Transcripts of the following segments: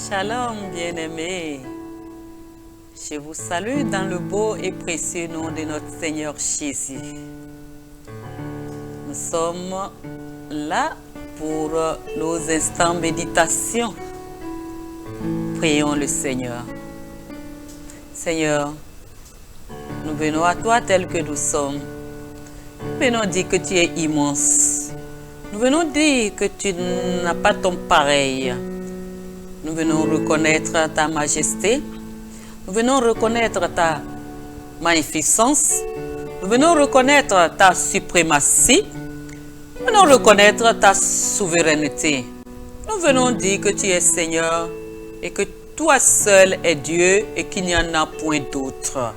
Shalom, bien-aimés. Je vous salue dans le beau et précieux nom de notre Seigneur Jésus. Nous sommes là pour nos instants méditation. Prions le Seigneur. Seigneur, nous venons à toi tel que nous sommes. Nous venons dire que tu es immense. Nous venons dire que tu n'as pas ton pareil. Nous venons reconnaître ta majesté. Nous venons reconnaître ta magnificence. Nous venons reconnaître ta suprématie. Nous venons reconnaître ta souveraineté. Nous venons dire que tu es Seigneur et que toi seul es Dieu et qu'il n'y en a point d'autre.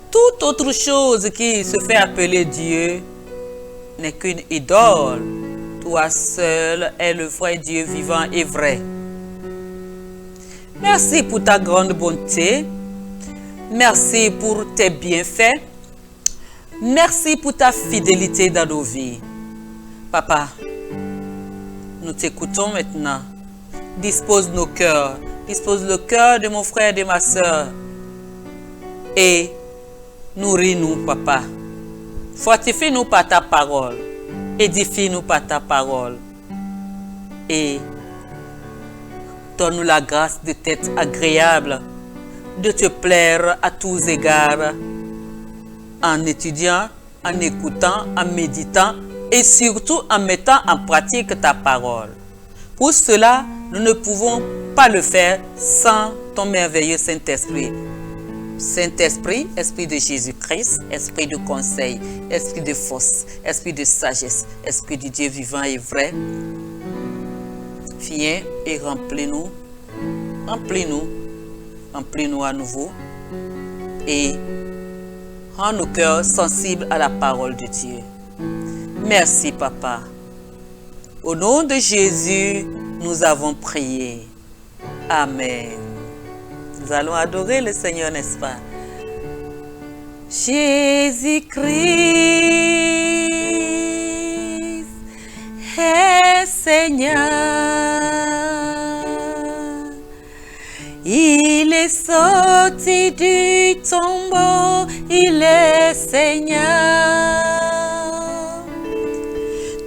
Toute autre chose qui se fait appeler Dieu n'est qu'une idole. Toi seul est le vrai Dieu vivant et vrai. Merci pour ta grande bonté. Merci pour tes bienfaits. Merci pour ta fidélité dans nos vies. Papa, nous t'écoutons maintenant. Dispose nos cœurs. Dispose le cœur de mon frère et de ma soeur. Et nourris-nous, Papa. Fortifie-nous par ta parole. Édifie-nous par ta parole. Et donne-nous la grâce de t'être agréable, de te plaire à tous égards, en étudiant, en écoutant, en méditant et surtout en mettant en pratique ta parole. Pour cela, nous ne pouvons pas le faire sans ton merveilleux Saint-Esprit. Saint-Esprit, Esprit de Jésus-Christ, Esprit de conseil, Esprit de force, Esprit de sagesse, Esprit du Dieu vivant et vrai. Viens et remplis-nous, remplis-nous, remplis-nous à nouveau et rends nos cœurs sensibles à la parole de Dieu. Merci, Papa. Au nom de Jésus, nous avons prié. Amen. Nous allons adorer le Seigneur, n'est-ce pas? Jésus-Christ est Seigneur. Il est sorti du tombeau, il est Seigneur.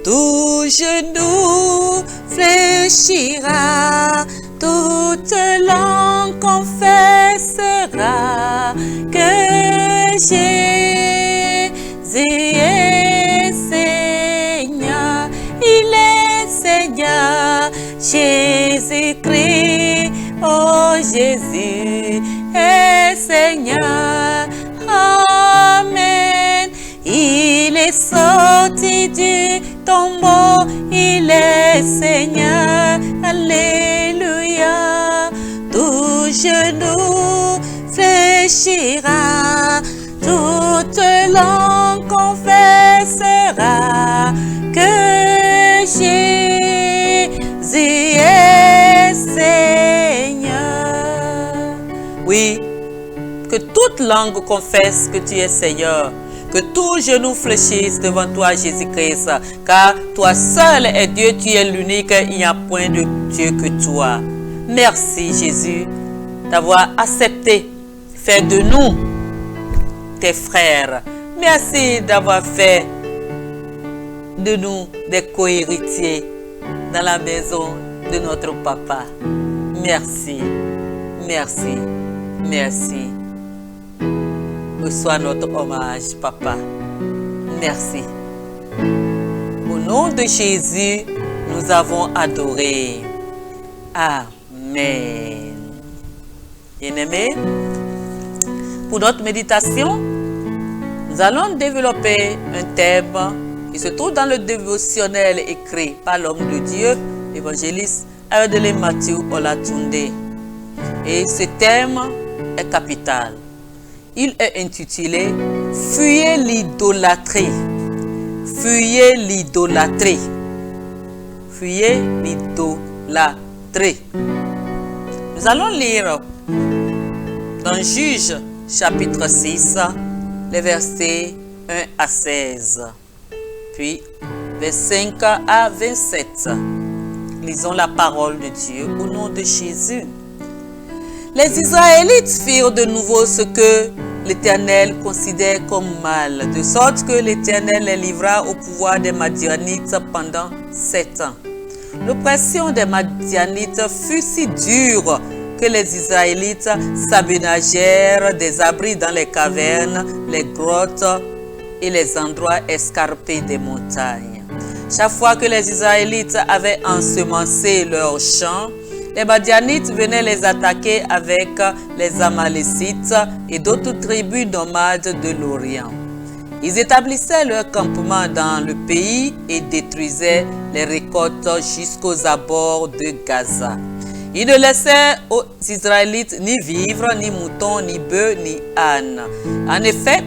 Tout genou fléchira, toute langue confessera que Jésus est Seigneur. Il est Seigneur, Jésus-Christ, oh Jésus est Seigneur. Amen. Il est sorti du tombeau, il est Seigneur. Alléluia. Tout genou fléchira, toute langue confessera que Jésus est Seigneur. Oui, que toute langue confesse que tu es Seigneur. Que tout genou fléchisse devant toi, Jésus-Christ. Car toi seul es Dieu, tu es l'unique, il n'y a point de Dieu que toi. Merci, Jésus, d'avoir accepté, fait de nous tes frères. Merci d'avoir fait de nous des co-héritiers dans la maison de notre Papa. Merci, merci, merci. Reçois notre hommage, Papa. Merci. Au nom de Jésus, nous avons adoré. Amen. Bien-aimés, pour notre méditation, nous allons développer un thème qui se trouve dans le dévotionnel écrit par l'homme de Dieu, l'évangéliste Ayodele Matthew Olatunde. Et ce thème est capital. Il est intitulé Fuyez l'idolâtrie. Fuyez l'idolâtrie. Fuyez l'idolâtrie. Nous allons lire dans Juges chapitre 6, les versets 1 à 16, puis 25 à 27. Lisons la parole de Dieu au nom de Jésus. Les Israélites firent de nouveau ce que l'Éternel considère comme mal, de sorte que l'Éternel les livra au pouvoir des Madianites pendant 7 ans. L'oppression des Madianites fut si dure que les Israélites s'aménagèrent des abris dans les cavernes, les grottes et les endroits escarpés des montagnes. Chaque fois que les Israélites avaient ensemencé leurs champs, les Madianites venaient les attaquer avec les Amalécites et d'autres tribus nomades de l'Orient. Ils établissaient leur campement dans le pays et détruisaient les récoltes jusqu'aux abords de Gaza. Ils ne laissaient aux Israélites ni vivres, ni moutons, ni bœufs, ni ânes. En effet,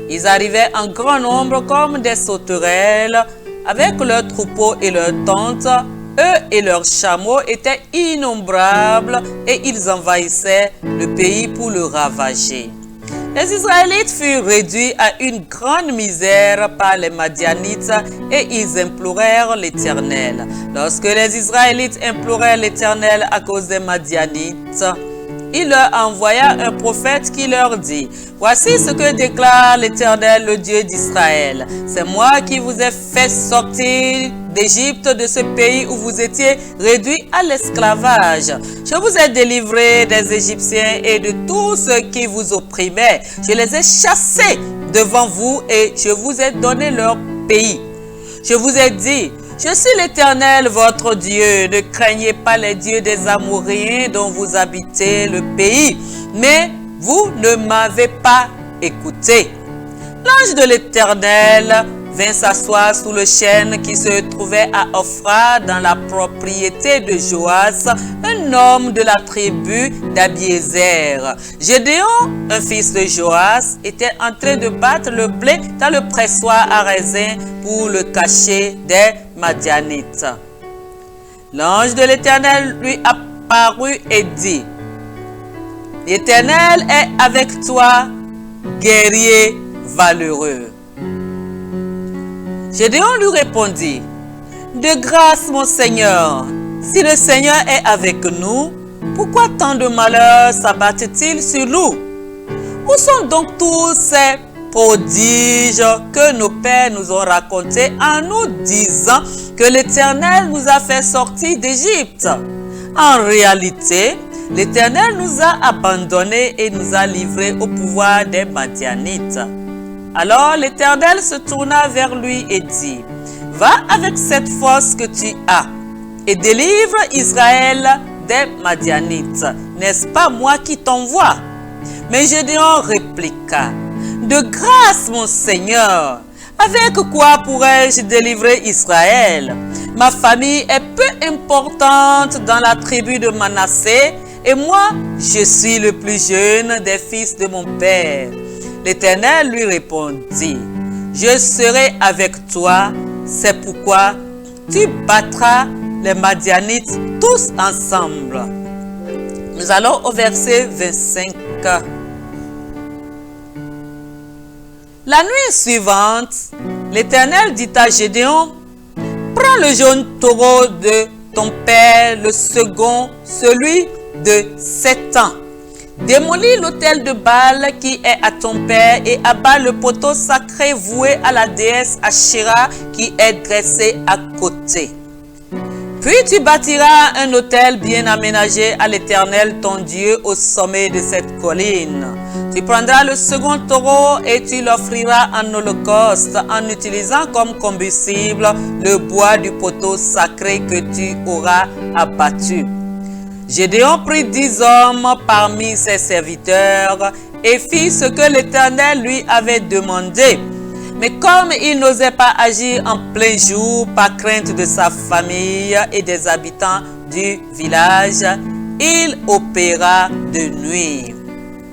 ils arrivaient en grand nombre comme des sauterelles, avec leurs troupeaux et leurs tentes. Eux et leurs chameaux étaient innombrables et ils envahissaient le pays pour le ravager. Les Israélites furent réduits à une grande misère par les Madianites et ils implorèrent l'Éternel. Lorsque les Israélites implorèrent l'Éternel à cause des Madianites, il leur envoya un prophète qui leur dit: voici ce que déclare l'Éternel, le Dieu d'Israël. C'est moi qui vous ai fait sortir d'Égypte, de ce pays où vous étiez réduits à l'esclavage. Je vous ai délivré des Égyptiens et de tous ceux qui vous opprimaient. Je les ai chassés devant vous et je vous ai donné leur pays. Je vous ai dit: je suis l'Éternel, votre Dieu. Ne craignez pas les dieux des Amoréens dont vous habitez le pays. Mais vous ne m'avez pas écouté. L'ange de l'Éternel vint s'asseoir sous le chêne qui se trouvait à Ophra dans la propriété de Joas, un homme de la tribu d'Abiézer. Gédéon, un fils de Joas, était en train de battre le blé dans le pressoir à raisin pour le cacher des Madianites. L'ange de l'Éternel lui apparut et dit: l'Éternel est avec toi, guerrier valeureux. Gédéon lui répondit: de grâce, mon Seigneur, si le Seigneur est avec nous, pourquoi tant de malheurs s'abattent-ils sur nous? Où sont donc tous ces prodiges que nos pères nous ont racontés en nous disant que l'Éternel nous a fait sortir d'Égypte? En réalité, l'Éternel nous a abandonnés et nous a livrés au pouvoir des Madianites. Alors l'Éternel se tourna vers lui et dit: va avec cette force que tu as et délivre Israël des Madianites. N'est-ce pas moi qui t'envoie? Mais Gédéon répliqua: de grâce, mon Seigneur, avec quoi pourrais-je délivrer Israël? Ma famille est peu importante dans la tribu de Manassé et moi, je suis le plus jeune des fils de mon père. L'Éternel lui répondit: je serai avec toi, c'est pourquoi tu battras les Madianites tous ensemble. Nous allons au verset 25. La nuit suivante, l'Éternel dit à Gédéon: prends le jaune taureau de ton père, le second, celui de 7 ans. Démolis l'autel de Baal qui est à ton père et abat le poteau sacré voué à la déesse Asherah qui est dressé à côté. Puis tu bâtiras un autel bien aménagé à l'Éternel ton Dieu au sommet de cette colline. Tu prendras le second taureau et tu l'offriras en holocauste en utilisant comme combustible le bois du poteau sacré que tu auras abattu. Gédéon prit 10 hommes parmi ses serviteurs et fit ce que l'Éternel lui avait demandé. Mais comme il n'osait pas agir en plein jour par crainte de sa famille et des habitants du village, il opéra de nuit.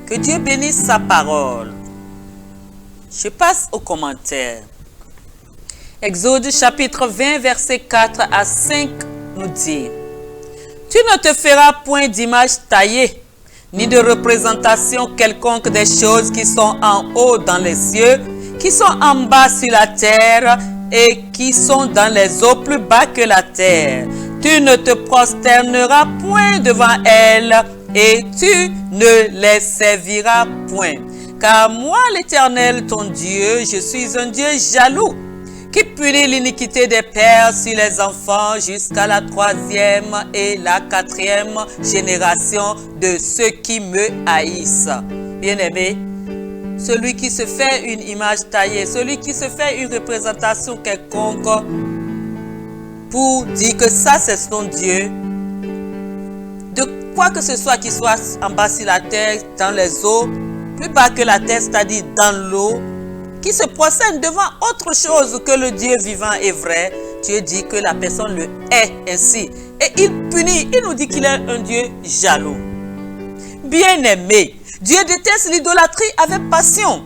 Que Dieu bénisse sa parole. Je passe aux commentaires. Exode chapitre 20, verset 4 à 5 nous dit: Tu ne te feras point d'image taillée, ni de représentation quelconque des choses qui sont en haut dans les cieux, qui sont en bas sur la terre et qui sont dans les eaux plus bas que la terre. Tu ne te prosterneras point devant elles et tu ne les serviras point. Car moi, l'Éternel, ton Dieu, je suis un Dieu jaloux, qui punit l'iniquité des pères sur les enfants jusqu'à la 3e et la 4e génération de ceux qui me haïssent. Bien-aimé, celui qui se fait une image taillée, celui qui se fait une représentation quelconque pour dire que ça c'est son Dieu, de quoi que ce soit qui soit en bas sur la terre, dans les eaux, plus bas que la terre, c'est-à-dire dans l'eau, qui se procède devant autre chose que le Dieu vivant et vrai, Dieu dit que la personne le hait ainsi. Et il punit, il nous dit qu'il est un Dieu jaloux. Bien-aimé, Dieu déteste l'idolâtrie avec passion.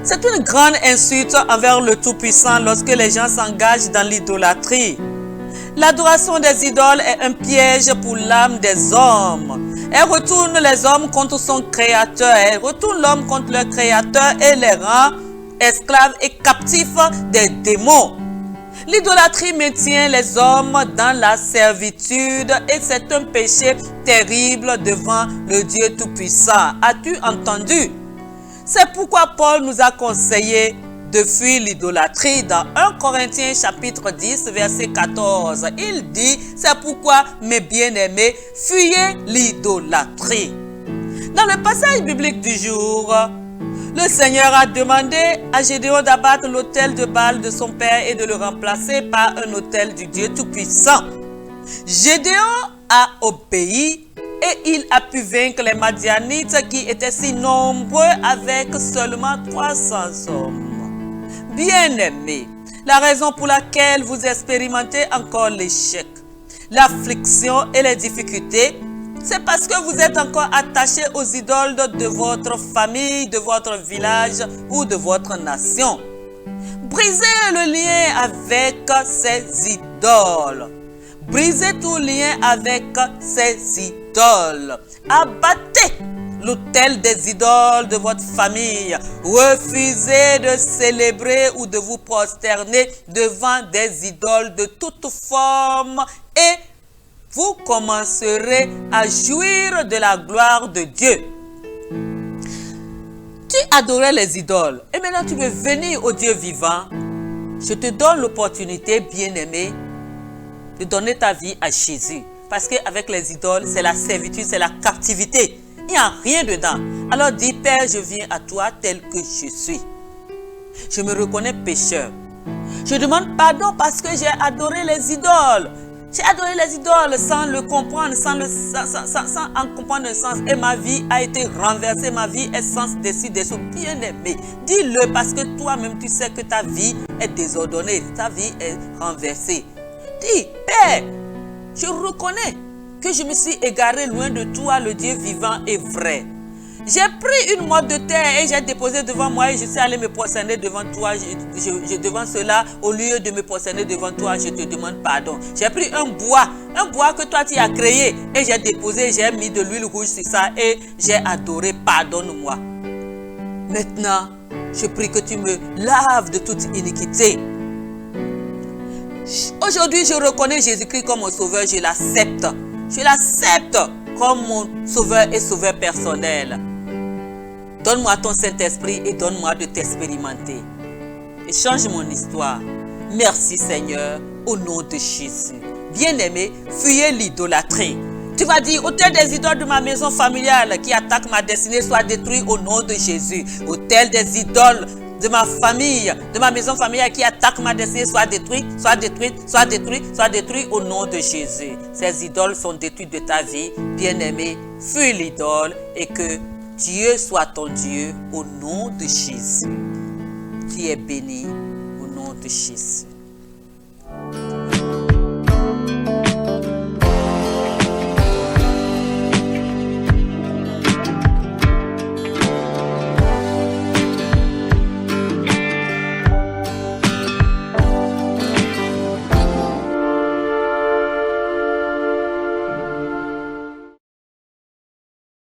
C'est une grande insulte envers le Tout-Puissant lorsque les gens s'engagent dans l'idolâtrie. L'adoration des idoles est un piège pour l'âme des hommes. Elle retourne les hommes contre son Créateur. Elle retourne l'homme contre le Créateur et les rend esclaves et captifs des démons. L'idolâtrie maintient les hommes dans la servitude et c'est un péché terrible devant le Dieu Tout-Puissant. As-tu entendu? C'est pourquoi Paul nous a conseillé de fuir l'idolâtrie dans 1 Corinthiens chapitre 10 verset 14. Il dit, c'est pourquoi mes bien-aimés, fuyez l'idolâtrie. Dans le passage biblique du jour, le Seigneur a demandé à Gédéon d'abattre l'autel de Baal de son père et de le remplacer par un autel du Dieu Tout-Puissant. Gédéon a obéi et il a pu vaincre les Madianites qui étaient si nombreux avec seulement 300 hommes. Bien-aimés, la raison pour laquelle vous expérimentez encore l'échec, l'affliction et les difficultés, c'est parce que vous êtes encore attaché aux idoles de votre famille, de votre village ou de votre nation. Brisez le lien avec ces idoles. Brisez tout lien avec ces idoles. Abattez l'autel des idoles de votre famille. Refusez de célébrer ou de vous prosterner devant des idoles de toute forme et vous commencerez à jouir de la gloire de Dieu. Tu adorais les idoles et maintenant tu veux venir au Dieu vivant. Je te donne l'opportunité, bien-aimé, de donner ta vie à Jésus. Parce qu'avec les idoles, c'est la servitude, c'est la captivité. Il n'y a rien dedans. Alors dis, Père, je viens à toi tel que je suis. Je me reconnais pécheur. Je demande pardon parce que j'ai adoré les idoles. J'ai adoré les idoles sans le comprendre, sans en comprendre le sens. Et ma vie a été renversée, ma vie est sans dessus dessous. Bien-aimé, dis-le parce que toi-même tu sais que ta vie est désordonnée, ta vie est renversée. Dis, Père, je reconnais que je me suis égaré loin de toi, le Dieu vivant et vrai. J'ai pris une motte de terre et j'ai déposé devant moi et je suis allé me prosterner devant toi. Devant cela, au lieu de me prosterner devant toi, je te demande pardon. J'ai pris un bois que toi tu as créé et j'ai déposé, j'ai mis de l'huile rouge sur ça et j'ai adoré, pardonne-moi. Maintenant, je prie que tu me laves de toute iniquité. Aujourd'hui, je reconnais Jésus-Christ comme mon sauveur, je l'accepte. Je l'accepte comme mon sauveur et sauveur personnel. Donne-moi ton Saint-Esprit et donne-moi de t'expérimenter. Et change mon histoire. Merci Seigneur, au nom de Jésus. Bien-aimé, fuyez l'idolâtrie. Tu vas dire, autel des idoles de ma maison familiale qui attaque ma destinée soit détruit au nom de Jésus. Autel des idoles de ma famille, de ma maison familiale qui attaque ma destinée soit détruit, soit détruite, soit détruit, soit détruit au nom de Jésus. Ces idoles sont détruites de ta vie. Bien-aimé, fuis l'idole et que Dieu soit ton Dieu au nom de Jésus. Tu es béni au nom de Jésus.